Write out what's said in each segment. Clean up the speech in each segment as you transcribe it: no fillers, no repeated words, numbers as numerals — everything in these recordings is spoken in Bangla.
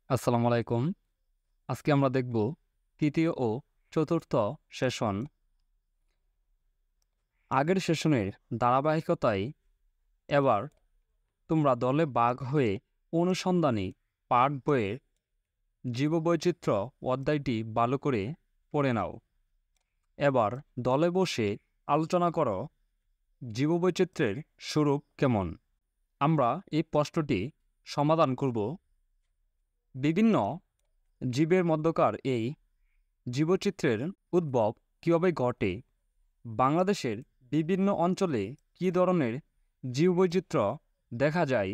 আসসালামু আলাইকুম। আজকে আমরা দেখব তৃতীয় ও চতুর্থ সেশন। আগের সেশনের ধারাবাহিকতায় এবার তোমরা দলে ভাগ হয়ে অনুসন্ধানী পাঠ বইয়ের জীববৈচিত্র্য অধ্যায়টি ভালো করে পড়ে নাও। এবার দলে বসে আলোচনা করো, জীববৈচিত্র্যের স্বরূপ কেমন? আমরা এই প্রশ্নটি সমাধান করব। বিভিন্ন জীবের মধ্যকার এই জীবচিত্রের উদ্ভব কীভাবে ঘটে? বাংলাদেশের বিভিন্ন অঞ্চলে কী ধরনের জীববৈচিত্র্য দেখা যায়?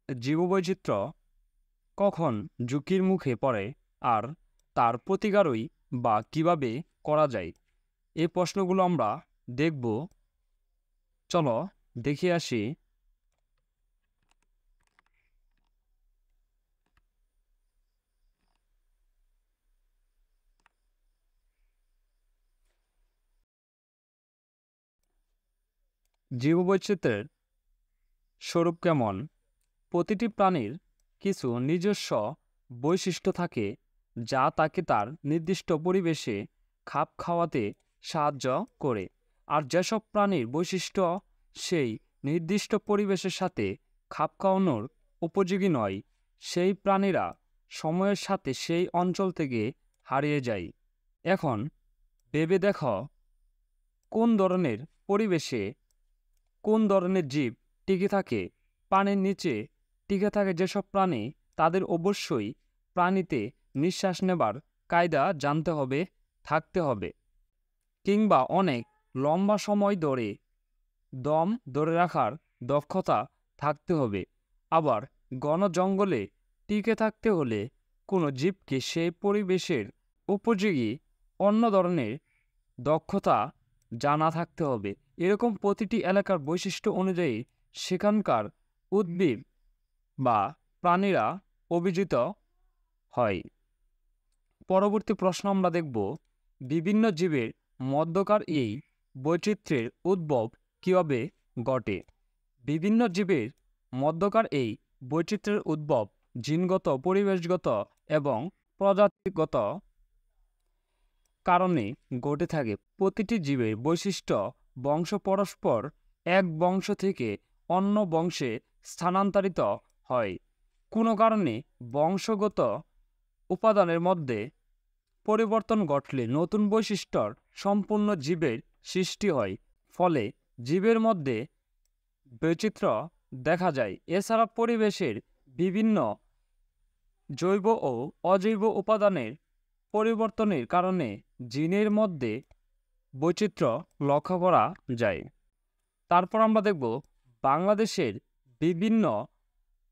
জীববৈচিত্র্য কখন ঝুঁকির মুখে পড়ে আর তার প্রতিকারই বা কীভাবে করা যায়? এই প্রশ্নগুলো আমরা দেখব। চলো দেখে আসি। জীববৈচিত্র্যের স্বরূপ কেমন? প্রতিটি প্রাণীর কিছু নিজস্ব বৈশিষ্ট্য থাকে যা তাকে তার নির্দিষ্ট পরিবেশে খাপ খাওয়াতে সাহায্য করে। আর যেসব প্রাণীর বৈশিষ্ট্য সেই নির্দিষ্ট পরিবেশের সাথে খাপ খাওয়ানোর উপযোগী নয়, সেই প্রাণীরা সময়ের সাথে সেই অঞ্চল থেকে হারিয়ে যায়। এখন ভেবে দেখো, কোন ধরনের পরিবেশে কোন ধরনের জীব টিকে থাকে? পানির নিচে টিকে থাকে যেসব প্রাণী, তাদের অবশ্যই প্রাণীতে নিঃশ্বাস নেবার কায়দা জানতে হবে, থাকতে হবে, কিংবা অনেক লম্বা সময় ধরে দম ধরে রাখার দক্ষতা থাকতে হবে। আবার ঘন জঙ্গলে টিকে থাকতে হলে কোনো জীবকে সেই পরিবেশের উপযোগী অন্য ধরনের দক্ষতা জানা থাকতে হবে। এরকম প্রতিটি এলাকার বৈশিষ্ট্য অনুযায়ী সেখানকার উদ্ভিদ বা প্রাণীরা অভিজিত হয়। পরবর্তী প্রশ্ন আমরা দেখব, বিভিন্ন জীবের মধ্যকার এই বৈচিত্র্যের উদ্ভব কীভাবে ঘটে? বিভিন্ন জীবের মধ্যকার এই বৈচিত্র্যের উদ্ভব জিনগত, পরিবেশগত এবং প্রজাতিগত কারণে ঘটে থাকে। প্রতিটি জীবের বৈশিষ্ট্য বংশ পরস্পর এক বংশ থেকে অন্য বংশে স্থানান্তরিত হয়। কোনো কারণে বংশগত উপাদানের মধ্যে পরিবর্তন ঘটলে নতুন বৈশিষ্ট্যর সম্পূর্ণ জীবের সৃষ্টি হয়। ফলে জীবের মধ্যে বৈচিত্র্য দেখা যায়। এছাড়া পরিবেশের বিভিন্ন জৈব ও অজৈব উপাদানের পরিবর্তনের কারণে জিনের মধ্যে বৈচিত্র্য লক্ষ্য করা যায়। তারপর আমরা দেখব, বাংলাদেশের বিভিন্ন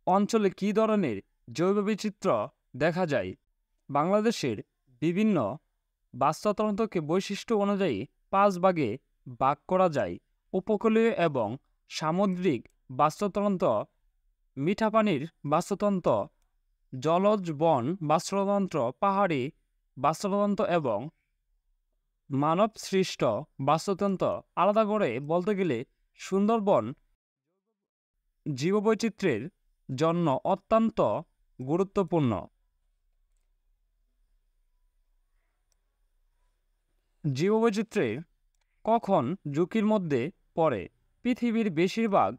অঞ্চলে কী ধরনের জৈব বৈচিত্র্য দেখা যায়। বাংলাদেশের বিভিন্ন বাস্তুতন্ত্রকে বৈশিষ্ট্য অনুযায়ী 5 ভাগে ভাগ করা যায়। উপকূলীয় এবং সামুদ্রিক বাস্তুতন্ত্র, মিঠা পানির বাস্তুতন্ত্র, জলজ বন বাস্তুতন্ত্র, পাহাড়ি বাস্তুতন্ত্র এবং মানবসৃষ্ট বাস্তুতন্ত্র। আলাদা করে বলতে গেলে সুন্দরবন জীববৈচিত্র্যের জন্য অত্যন্ত গুরুত্বপূর্ণ। জীববৈচিত্র্যের কখন ঝুঁকির মধ্যে পড়ে? পৃথিবীর বেশিরভাগ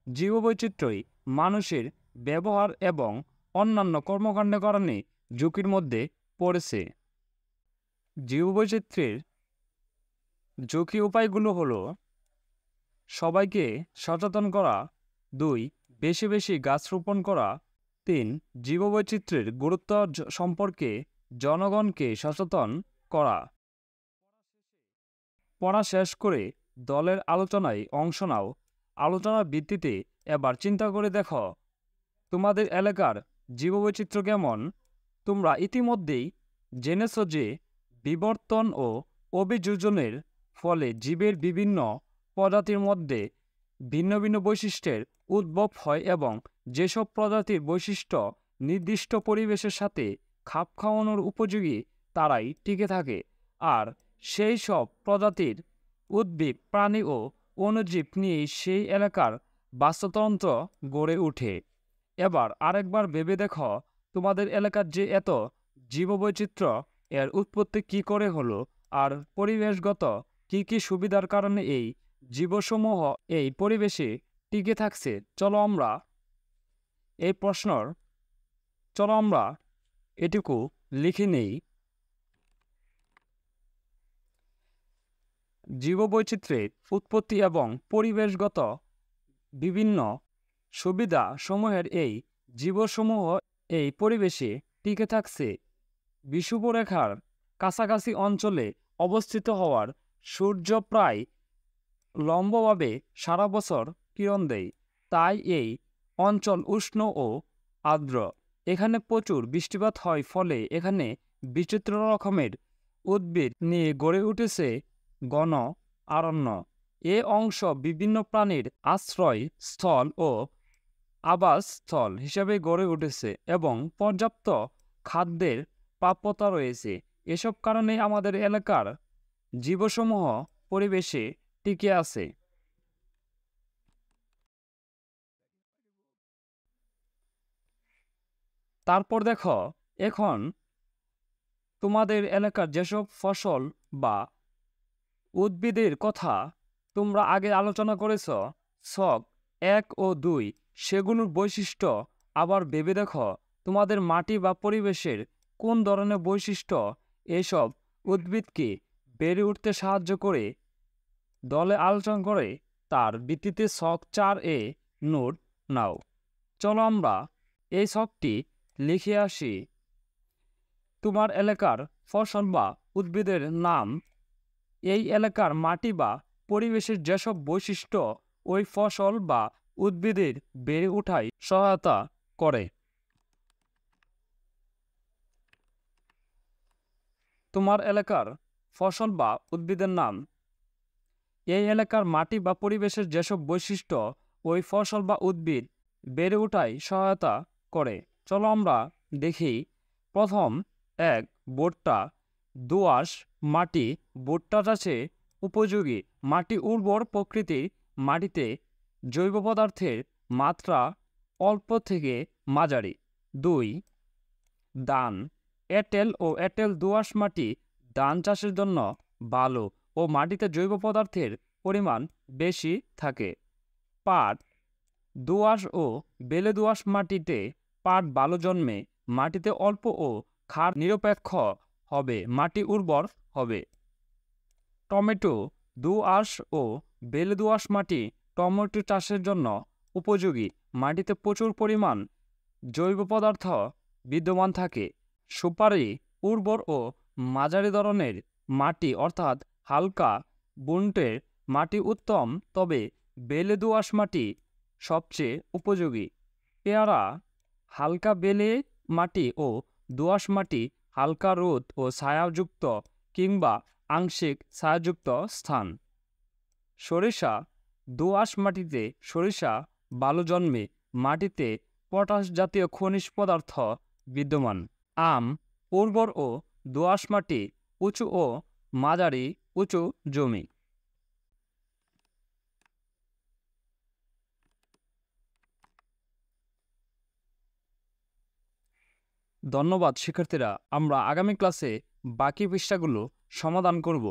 জীববৈচিত্র্যই মানুষের ব্যবহার এবং অন্যান্য কর্মকাণ্ডের কারণে ঝুঁকির মধ্যে পড়েছে। জীববৈচিত্র্যের ঝুঁকি উপায়গুলো হলো: সবাইকে সচেতন করা, 2 বেশি বেশি গাছ রোপণ করা, 3 জীববৈচিত্র্যের গুরুত্ব সম্পর্কে জনগণকে সচেতন করা। পড়া শেষ করে দলের আলোচনায় অংশ নাও। আলোচনার ভিত্তিতে এবার চিন্তা করে দেখো, তোমাদের এলাকার জীববৈচিত্র্য কেমন? তোমরা ইতিমধ্যেই জেনেছ যে বিবর্তন ও অভিযোজনের ফলে জীবের বিভিন্ন প্রজাতির মধ্যে ভিন্ন ভিন্ন বৈশিষ্ট্যের উদ্ভব হয় এবং যেসব প্রজাতির বৈশিষ্ট্য নির্দিষ্ট পরিবেশের সাথে খাপ খাওয়ানোর উপযোগী তারাই টিকে থাকে। আর সেই সব প্রজাতির উদ্ভিদ, প্রাণী ও অণুজীব নিয়েই সেই এলাকার বাস্তুতন্ত্র গড়ে ওঠে। এবার আরেকবার ভেবে দেখো, তোমাদের এলাকার যে এত জীববৈচিত্র্য, এর উৎপত্তি কি করে হলো, আর পরিবেশগত কি কি সুবিধার কারণে এই জীবসমূহ এই পরিবেশে টিকে থাকছে, চলো আমরা এটুকু লিখে নেই। জীববৈচিত্র্যের উৎপত্তি এবং পরিবেশগত বিভিন্ন সুবিধা সমূহের এই জীবসমূহ এই পরিবেশে টিকে থাকছে বিষুবরেখার কাছাকাছি অঞ্চলে অবস্থিত হওয়ার সূর্য প্রায় লম্বভাবে সারা বছর কিরণ দেয়, তাই এই অঞ্চল উষ্ণ ও আর্দ্র। এখানে প্রচুর বৃষ্টিপাত হয়, ফলে এখানে বিচিত্র রকমের উদ্ভিদ নিয়ে গড়ে উঠেছে ঘন অরণ্য। এ অংশ বিভিন্ন প্রাণীর আশ্রয়স্থল ও আবাসস্থল হিসেবে গড়ে উঠেছে এবং পর্যাপ্ত খাদ্যের প্রাপ্যতা রয়েছে। এসব কারণে আমাদের এলাকার জীবসমূহ পরিবেশে টিকে আছে। তারপর দেখো, এখন তোমাদের এলাকার যেসব ফসল বা উদ্ভিদের কথা তোমরা আগে আলোচনা করেছ, ছক 1 ও 2, সেগুলোর বৈশিষ্ট্য আবার ভেবে দেখো তোমাদের মাটি বা পরিবেশের কোন ধরনের বৈশিষ্ট্য এসব উদ্ভিদকে বেড়ে উঠতে সাহায্য করে দলে আলোচনা করে তার ভিত্তিতে ছক 4 নোট নাও। চলো আমরা এই ছকটি লিখে আসি। তোমার এলাকার ফসল বা উদ্ভিদের নাম এই এলাকার মাটি বা পরিবেশের যেসব বৈশিষ্ট্য ওই ফসল বা উদ্ভিদের বেড়ে ওঠায় সহায়তা করে। তোমার এলাকার ফসল বা উদ্ভিদের নাম এই এলাকার মাটি বা পরিবেশের যেসব বৈশিষ্ট্য ওই ফসল বা উদ্ভিদ বেড়ে ওঠায় সহায়তা করে। চলো আমরা দেখি। প্রথম 1, ভুট্টা। দোআঁশ মাটি ভুট্টা চাষে উপযোগী। মাটি উর্বর প্রকৃতির, মাটিতে জৈব পদার্থের মাত্রা অল্প থেকে মাঝারি। 2, ধান। এঁটেল দোআঁশ মাটি ধান চাষের জন্য ভালো ও মাটিতে জৈব পদার্থের পরিমাণ বেশি থাকে। পাট। দোআঁশ ও বেলে দোআঁশ মাটিতে পাট ভালো জন্মে, মাটিতে অল্প ও ক্ষার নিরপেক্ষ হবে, মাটি উর্বর হবে। টমেটো। দোআঁশ ও বেলে দোআঁশ মাটি টমেটো চাষের জন্য উপযোগী, মাটিতে প্রচুর পরিমাণ জৈব পদার্থ বিদ্যমান থাকে। সুপারি। উর্বর ও মাঝারি ধরনের মাটি অর্থাৎ হালকা বুনটের মাটি উত্তম, তবে বেলে দোআঁশ মাটি সবচেয়ে উপযোগী। পেয়ারা। হালকা বেলে মাটি ও দোআঁশ মাটি হালকা রোদ ও ছায়াযুক্ত কিংবা আংশিক ছায়াযুক্ত স্থান। সরিষা। দোআঁশ মাটিতে সরিষা ভালো জন্মে, মাটিতে পটাশ জাতীয় খনিজ পদার্থ বিদ্যমান। আম। উর্বর ও দোআঁশ মাটি, উঁচু ও মাঝারি উঁচু জমি। ধন্যবাদ শিক্ষার্থীরা, আমরা আগামী ক্লাসে বাকি পৃষ্ঠাগুলো সমাধান করব।